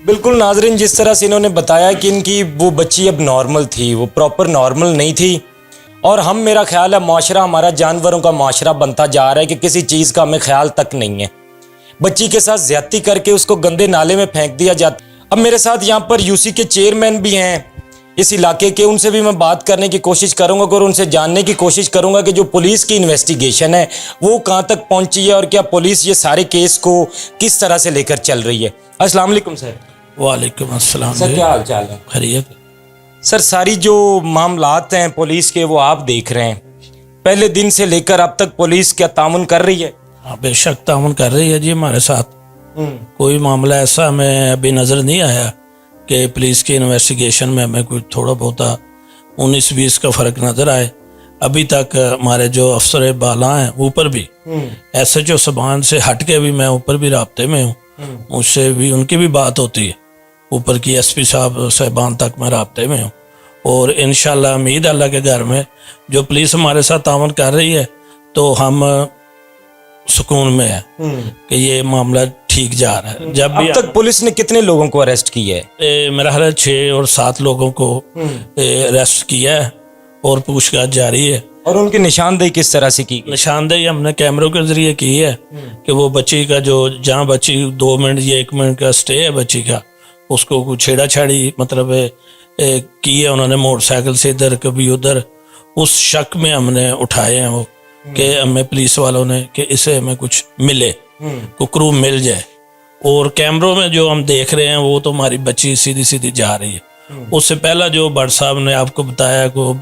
بالکل ناظرین، جس طرح سے انہوں نے بتایا کہ ان کی وہ بچی اب نارمل تھی، وہ پراپر نارمل نہیں تھی، اور میرا خیال ہے معاشرہ ہمارا جانوروں کا معاشرہ بنتا جا رہا ہے کہ کسی چیز کا ہمیں خیال تک نہیں ہے. بچی کے ساتھ زیادتی کر کے اس کو گندے نالے میں پھینک دیا جاتا. اب میرے ساتھ یہاں پر یوسی کے چیئرمین بھی ہیں اس علاقے کے، ان سے بھی میں بات کرنے کی کوشش کروں گا اور ان سے جاننے کی کوشش کروں گا کہ جو پولیس کی انویسٹیگیشن ہے وہ کہاں تک پہنچی ہے اور کیا پولیس یہ سارے کیس کو کس طرح سے لے کر چل رہی ہے. السلام علیکم سر. وعلیکم السلام. سر کیا حال چال ہے؟ خیریت. سر ساری جو معاملات ہیں پولیس کے وہ آپ دیکھ رہے ہیں، پہلے دن سے لے کر اب تک پولیس کیا تعاون کر رہی ہے؟ ہاں بے شک تعاون کر رہی ہے جی ہمارے ساتھ. کوئی معاملہ ایسا ہمیں ابھی نظر نہیں آیا کہ پولیس کی انویسٹیگیشن میں ہمیں کوئی تھوڑا بہت 19-20 کا فرق نظر آئے. ابھی تک ہمارے جو افسر بالا ہیں اوپر بھی ایس ایچ او سبان سے ہٹ کے بھی میں اوپر بھی رابطے میں ہوں، مجھ سے بھی ان کی بھی بات ہوتی ہے، اوپر کی ایس پی صاحبان تک میں رابطے میں ہوں. اور انشاءاللہ امید اللہ کے گھر میں جو پولیس ہمارے ساتھ تعاون کر رہی ہے تو ہم سکون میں ہے کہ یہ معاملہ ٹھیک جا رہا ہے. جب بھی اب تک پولیس نے کتنے لوگوں کو اریسٹ کیا ہے؟ میرا خیال ہے 6 اور 7 لوگوں کو اریسٹ کیا ہے اور پوچھ گچھ جاری ہے. اور ان کی نشاندہی کس طرح سے کی؟ نشاندہی ہم نے کیمروں کے ذریعے کی ہے کہ وہ بچی کا جو جہاں بچی 2 منٹ یا 1 منٹ کا سٹے ہے بچی کا، اس کو کوئی چھیڑا چھاڑی مطلب کی ہے انہوں نے موٹر سائیکل سے ادھر کبھی ادھر. اس شک میں ہم نے اٹھائے ہیں وہ کہ ہمیں پولیس والوں نے کہ اسے ہمیں کچھ ملے، کو کرو مل جائے. اور کیمروں میں جو ہم دیکھ رہے ہیں وہ تو ہماری بچی سیدھی سیدھی جا رہی ہے. اس سے پہلا جو بٹ صاحب نے آپ کو بتایا کہ وہ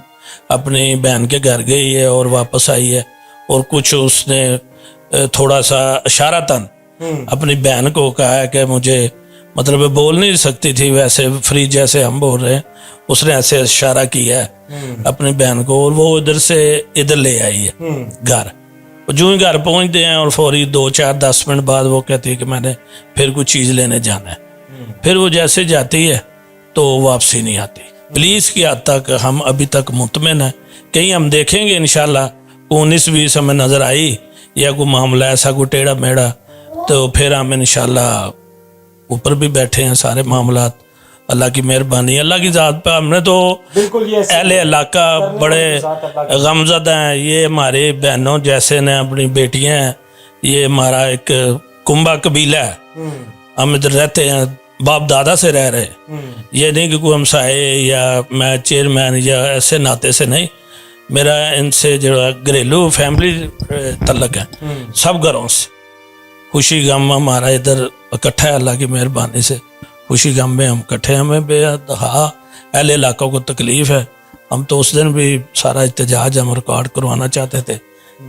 اپنی بہن کے گھر گئی ہے اور واپس آئی ہے، اور کچھ اس نے تھوڑا سا اشارتاً اپنی بہن کو کہا ہے کہ مجھے مطلب بول نہیں سکتی تھی ویسے فری جیسے ہم بول رہے ہیں، اس نے ایسے اشارہ کیا ہے اپنی بہن کو اور وہ ادھر سے ادھر لے آئی ہے گھر. جو ہی گھر پہنچتے ہیں اور فوری 2-4-10 منٹ بعد وہ کہتی ہے کہ میں نے پھر کوئی چیز لینے جانا ہے. پھر وہ جیسے جاتی ہے تو واپسی نہیں آتی. پولیس کی حد تک ہم ابھی تک مطمئن ہیں. کہیں ہم دیکھیں گے انشاءاللہ 19-20 ہمیں نظر آئی یا کوئی معاملہ ایسا کوئی ٹیڑھا میڑا تو پھر ہم انشاءاللہ اوپر بھی بیٹھے ہیں. سارے معاملات اللہ کی مہربانی، اللہ کی ذات پہ. ہم نے تو اہل علاقہ بڑے غمزدہ ہیں، یہ ہماری بہنوں جیسے نے اپنی بیٹیاں ہیں. یہ ہمارا ایک کنبہ قبیلہ ہے، ہم ادھر رہتے ہیں، باپ دادا سے رہ رہے. یہ نہیں کہ کوئی ہمسائے یا میں چیئرمین یا ایسے ناطے سے نہیں. میرا ان سے جو گھریلو فیملی تعلق ہے سب گھروں سے. خوشی غم ہمارا ادھر اکٹھا ہے اللہ کی مہربانی سے. خوشی غم میں ہم اکٹھے ہیں. ہمیں بے دہا اہل علاقوں کو تکلیف ہے. ہم تو اس دن بھی سارا احتجاج ہم ریکارڈ کروانا چاہتے تھے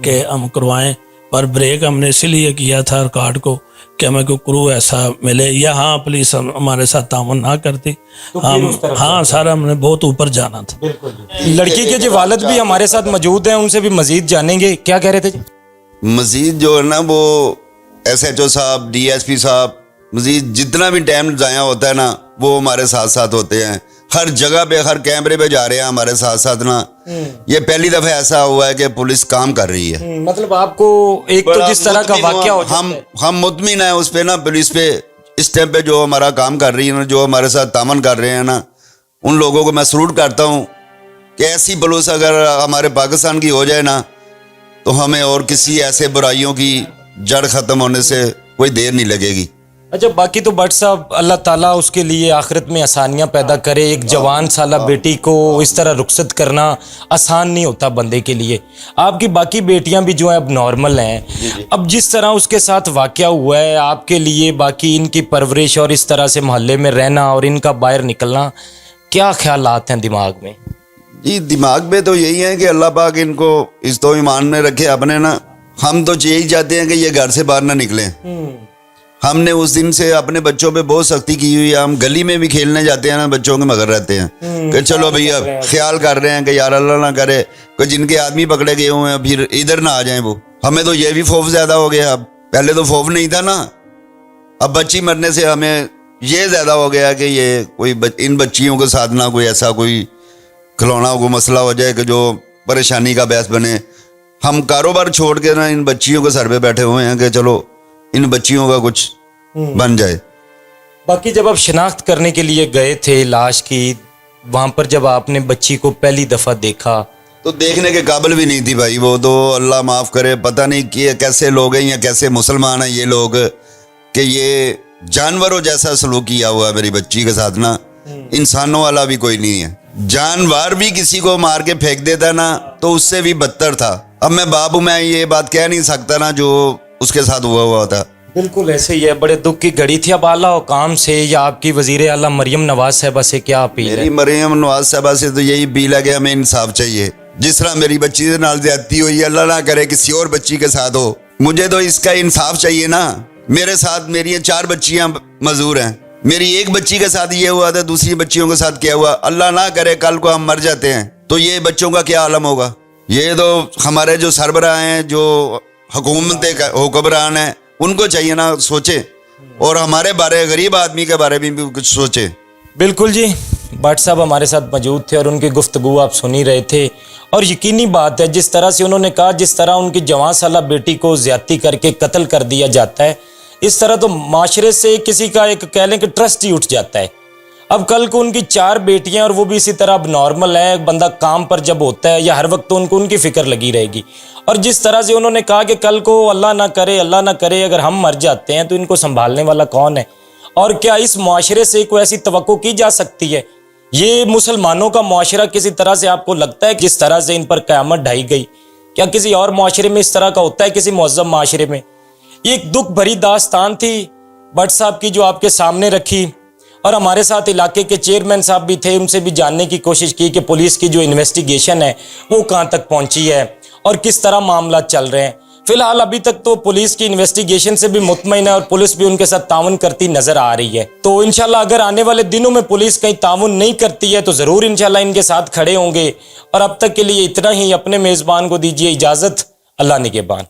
کہ ہم کروائیں، پر بریک ہم نے اسی لیے کیا تھا ریکارڈ کو کہ ہمیں کوئی کرو ایسا ملے یا ہاں پولیس ہمارے ساتھ تعاون نہ کرتی. ہم ہاں سارا ہم نے بہت اوپر جانا تھا. لڑکی کے جو والد بھی ہمارے ساتھ موجود ہیں، ان سے بھی مزید جانیں گے. کیا کہہ رہے تھے جی؟ مزید جو ہے نا وہ ایس ایچ او صاحب، ڈی ایس پی صاحب، مزید جتنا بھی ٹائم ضائع ہوتا ہے نا وہ ہمارے ساتھ ساتھ ہوتے ہیں. ہر جگہ پہ ہر کیمرے پہ جا رہے ہیں ہمارے ساتھ ساتھ نا. یہ پہلی دفعہ ایسا ہوا ہے کہ پولیس کام کر رہی ہے. مطلب آپ کو ایک تو جس طرح کا واقعہ ہو جاتا ہے، ہم مطمئن ہیں اس پہ نا، پولیس پہ اس ٹائم پہ جو ہمارا کام کر رہی ہے نا، جو ہمارے ساتھ تعاون کر رہے ہیں نا، ان لوگوں کو میں سلوٹ کرتا ہوں کہ ایسی پولیس اگر ہمارے پاکستان کی ہو جائے نا تو ہمیں اور کسی ایسے برائیوں کی جڑ ختم ہونے سے کوئی دیر نہیں لگے گی. اچھا باقی تو بٹ صاحب اللہ تعالیٰ اس کے لیے آخرت میں آسانیاں پیدا کرے. ایک جوان سالہ بیٹی کو اس طرح رخصت کرنا آسان نہیں ہوتا بندے کے لیے. آپ کی باقی بیٹیاں بھی جو ہیں اب نارمل ہیں. اب جس طرح اس کے ساتھ واقعہ ہوا ہے آپ کے لیے باقی ان کی پرورش اور اس طرح سے محلے میں رہنا اور ان کا باہر نکلنا، کیا خیالات ہیں دماغ میں؟ جی دماغ میں تو یہی ہے کہ اللہ پاک ان کو اس تو ایمان میں رکھے اپنے نا. ہم تو یہی چاہتے ہیں کہ یہ گھر سے باہر نہ نکلیں. ہم نے اس دن سے اپنے بچوں پہ بہت سختی کی ہوئی ہے. ہم گلی میں بھی کھیلنے جاتے ہیں نا، بچوں کے مگر رہتے ہیں کہ چلو بھیا خیال کر رہے ہیں کہ یار اللہ نہ کرے کہ جن کے آدمی پکڑے گئے ہوئے ہیں پھر ادھر نہ آ جائیں وہ. ہمیں تو یہ بھی خوف زیادہ ہو گیا. اب پہلے تو خوف نہیں تھا نا، اب بچی مرنے سے ہمیں یہ زیادہ ہو گیا کہ یہ کوئی ان بچیوں کے ساتھ نہ کوئی ایسا کوئی کھلونا کو مسئلہ ہو جائے کہ جو پریشانی کا باعث بنے. ہم کاروبار چھوڑ کے نا ان بچیوں کے سر پہ بیٹھے ہوئے ہیں کہ چلو ان بچیوں کا کچھ بن جائے. باقی جب آپ شناخت کرنے کے لیے گئے تھے لاش کی، وہاں پر جب آپ نے بچی کو پہلی دفعہ دیکھا تو دیکھنے کے قابل بھی نہیں تھی بھائی وہ تو، اللہ معاف کرے، پتہ نہیں کہ کیسے لوگ ہیں یا کیسے مسلمان ہیں یہ لوگ کہ یہ جانوروں جیسا سلوک کیا ہوا ہے میری بچی کے ساتھ نا، انسانوں والا بھی کوئی نہیں ہے. جانور بھی کسی کو مار کے پھینک دیتا نا تو اس سے بھی بدتر تھا. اب میں باپ ہوں، میں یہ بات کہہ نہیں سکتا نا جو اس کے ساتھ ہوا تھا. بالکل ایسے ہی ہے، بڑے دکھ کی گھڑی تھی. اب اعلیٰ حکام سے یا آپ کی وزیر اعلیٰ مریم نواز صاحبہ سے کیا اپیل ہے؟ میری مریم نواز صاحبہ سے تو یہی اپیل ہے کہ ہمیں انصاف چاہیے. جس طرح میری بچی سے نال زیادتی ہوئی، اللہ نہ کرے کسی اور بچی کے ساتھ ہو. مجھے تو اس کا انصاف چاہیے نا. میرے ساتھ میری 4 بچیاں معذور ہیں، میری ایک بچی کے ساتھ یہ ہوا تھا، دوسری بچیوں کے ساتھ کیا ہوا. اللہ نہ کرے کل کو ہم مر جاتے ہیں تو یہ بچوں کا کیا عالم ہوگا. یہ تو ہمارے جو سربراہ ہیں، جو حکومت حکمران ہیں، ان کو چاہیے نا سوچے، اور ہمارے بارے غریب آدمی کے بارے میں بھی کچھ سوچے. بالکل جی، بٹ صاحب ہمارے ساتھ موجود تھے اور ان کی گفتگو آپ سن ہی رہے تھے. اور یقینی بات ہے جس طرح سے انہوں نے کہا، جس طرح ان کی جوان سالہ بیٹی کو زیادتی کر کے قتل کر دیا جاتا ہے، اس طرح تو معاشرے سے کسی کا ایک کہہ لیں کہ ٹرسٹ ہی اٹھ جاتا ہے. اب کل کو ان کی 4 بیٹیاں اور وہ بھی اسی طرح اب نارمل ہے، بندہ کام پر جب ہوتا ہے یا ہر وقت تو ان کی فکر لگی رہے گی. اور جس طرح سے انہوں نے کہا کہ کل کو اللہ نہ کرے اگر ہم مر جاتے ہیں تو ان کو سنبھالنے والا کون ہے، اور کیا اس معاشرے سے کوئی ایسی توقع کی جا سکتی ہے؟ یہ مسلمانوں کا معاشرہ کسی طرح سے آپ کو لگتا ہے جس طرح سے ان پر قیامت ڈھائی گئی، کیا کسی اور معاشرے میں اس طرح کا ہوتا ہے، کسی مہذب معاشرے میں؟ یہ ایک دکھ بھری داستان تھی بٹ صاحب کی جو آپ کے سامنے رکھی. اور ہمارے ساتھ علاقے کے چیئرمین صاحب بھی تھے، ان سے بھی جاننے کی کوشش کی کہ پولیس کی جو انویسٹیگیشن ہے وہ کہاں تک پہنچی ہے اور کس طرح معاملات چل رہے ہیں. فی الحال ابھی تک تو پولیس کی انویسٹیگیشن سے بھی مطمئن ہے اور پولیس بھی ان کے ساتھ تعاون کرتی نظر آ رہی ہے. تو انشاءاللہ اگر آنے والے دنوں میں پولیس کہیں تعاون نہیں کرتی ہے تو ضرور انشاءاللہ ان کے ساتھ کھڑے ہوں گے. اور اب تک کے لیے اتنا ہی. اپنے میزبان کو دیجیے اجازت. اللہ نگہبان.